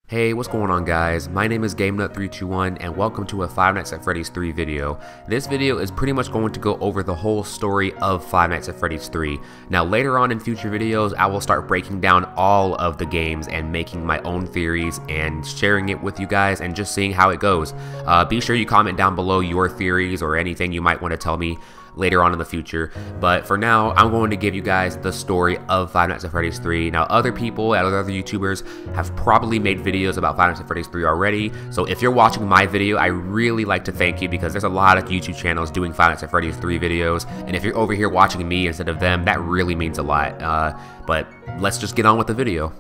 Hey, what's going on guys? My name is GameNut321 and welcome to a Five Nights at Freddy's 3 video. This video is pretty much going to go over the whole story of Five Nights at Freddy's 3. Now later on in future videos, I will start breaking down all of the games and making my own theories and sharing it with you guys and just seeing how it goes. Be sure you comment down below your theories or anything you might want to tell me later on in the future, but for now I'm going to give you guys the story of Five Nights at Freddy's 3. Now other people and other YouTubers have probably made videos about Five Nights at Freddy's 3 already, so if you're watching my video, I really like to thank you because there's a lot of YouTube channels doing Five Nights at Freddy's 3 videos, and if you're over here watching me instead of them, that really means a lot. But let's just get on with the video.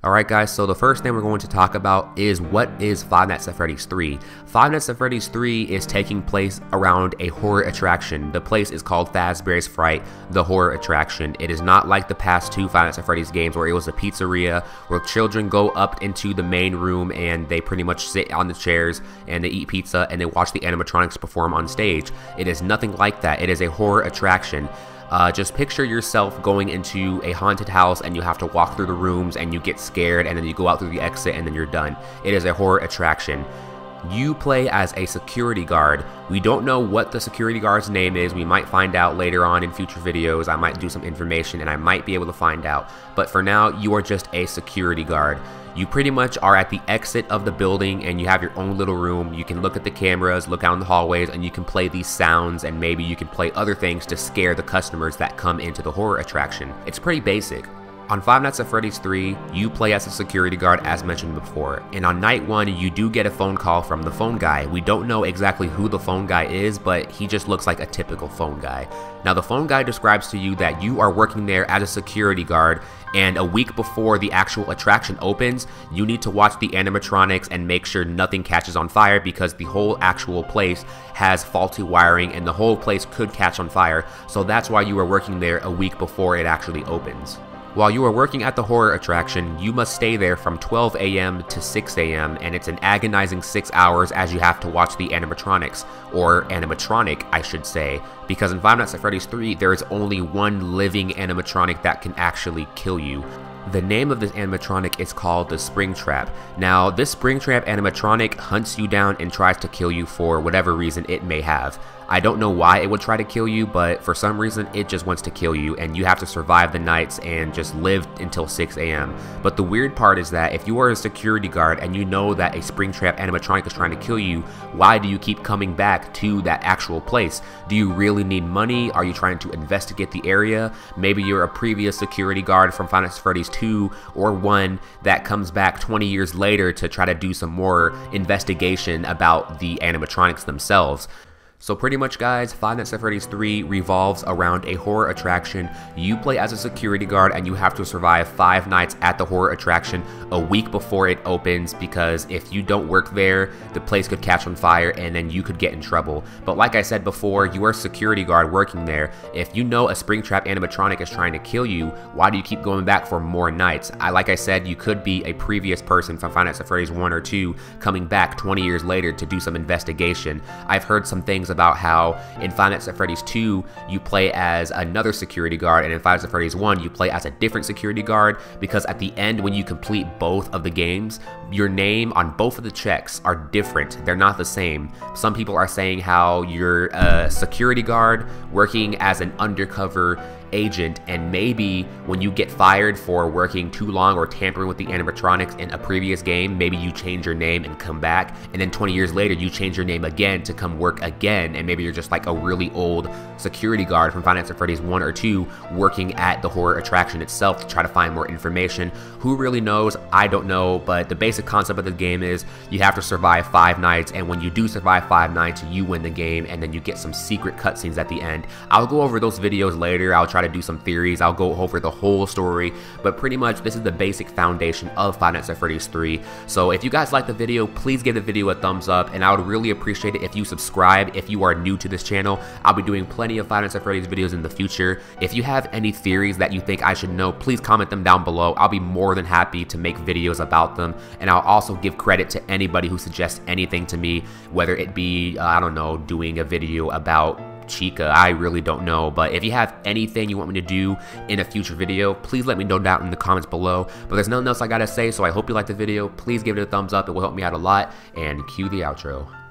Alright guys, so the first thing we're going to talk about is what is Five Nights at Freddy's 3. Five Nights at Freddy's 3 is taking place around a horror attraction. The place is called Fazbears Fright, the horror attraction. It is not like the past two Five Nights at Freddy's games where it was a pizzeria where children go up into the main room and they pretty much sit on the chairs and they eat pizza and they watch the animatronics perform on stage. It is nothing like that. It is a horror attraction. Just picture yourself going into a haunted house and you have to walk through the rooms and you get scared and then you go out through the exit and then you're done. It is a horror attraction. You play as a security guard. We don't know what the security guard's name is. We might find out later on in future videos. I might do some information and I might be able to find out. But for now, you are just a security guard. You pretty much are at the exit of the building and you have your own little room. You can look at the cameras, look out in the hallways, and you can play these sounds, and maybe you can play other things to scare the customers that come into the horror attraction. It's pretty basic. On Five Nights at Freddy's 3, you play as a security guard as mentioned before, and on night 1 you do get a phone call from the phone guy. We don't know exactly who the phone guy is, but he just looks like a typical phone guy. Now the phone guy describes to you that you are working there as a security guard, and a week before the actual attraction opens, you need to watch the animatronics and make sure nothing catches on fire because the whole actual place has faulty wiring and the whole place could catch on fire, so that's why you are working there a week before it actually opens. While you are working at the horror attraction, you must stay there from 12 a.m. to 6 a.m. and it's an agonizing 6 hours as you have to watch the animatronics, or animatronic I should say, because in Five Nights at Freddy's 3 there is only one living animatronic that can actually kill you. The name of this animatronic is called the Springtrap. Now, this Springtrap animatronic hunts you down and tries to kill you for whatever reason it may have. I don't know why it would try to kill you, but for some reason it just wants to kill you and you have to survive the nights and just live until 6 a.m. But the weird part is that if you are a security guard and you know that a Springtrap animatronic is trying to kill you, why do you keep coming back to that actual place? Do you really need money? Are you trying to investigate the area? Maybe you're a previous security guard from Five Nights at Freddy's 2 or 1 that comes back 20 years later to try to do some more investigation about the animatronics themselves. So pretty much guys, Five Nights at Freddy's 3 revolves around a horror attraction. You play as a security guard and you have to survive 5 nights at the horror attraction a week before it opens, because if you don't work there, the place could catch on fire and then you could get in trouble. But like I said before, you are a security guard working there. If you know a Springtrap animatronic is trying to kill you, why do you keep going back for more nights? Like I said, you could be a previous person from Five Nights at Freddy's 1 or 2 coming back 20 years later to do some investigation. I've heard some things about how in Five Nights at Freddy's 2 you play as another security guard, and in Five Nights at Freddy's 1 you play as a different security guard, because at the end when you complete both of the games, your name on both of the checks are different. They're not the same. Some people are saying how you're a security guard working as an undercover agent, and maybe when you get fired for working too long or tampering with the animatronics in a previous game, maybe you change your name and come back, and then 20 years later you change your name again to come work again, and maybe you're just like a really old security guard from Five Nights at Freddy's 1 or 2 working at the horror attraction itself to try to find more information. Who really knows? I don't know, but the basic concept of the game is you have to survive 5 nights, and when you do survive 5 nights you win the game, and then you get some secret cutscenes at the end. I'll go over those videos later. I'll try to do some theories. I'll go over the whole story, but pretty much this is the basic foundation of Five Nights at Freddy's 3. So if you guys like the video, please give the video a thumbs up, and I would really appreciate it if you subscribe if you are new to this channel. I'll be doing plenty of Five Nights at Freddy's videos in the future. If you have any theories that you think I should know, please comment them down below. I'll be more than happy to make videos about them, and I'll also give credit to anybody who suggests anything to me, whether it be, I don't know, doing a video about Chica. I really don't know, but if you have anything you want me to do in a future video, please let me know down in the comments below. But there's nothing else I gotta say, so I hope you liked the video. Please give it a thumbs up, it will help me out a lot, and cue the outro.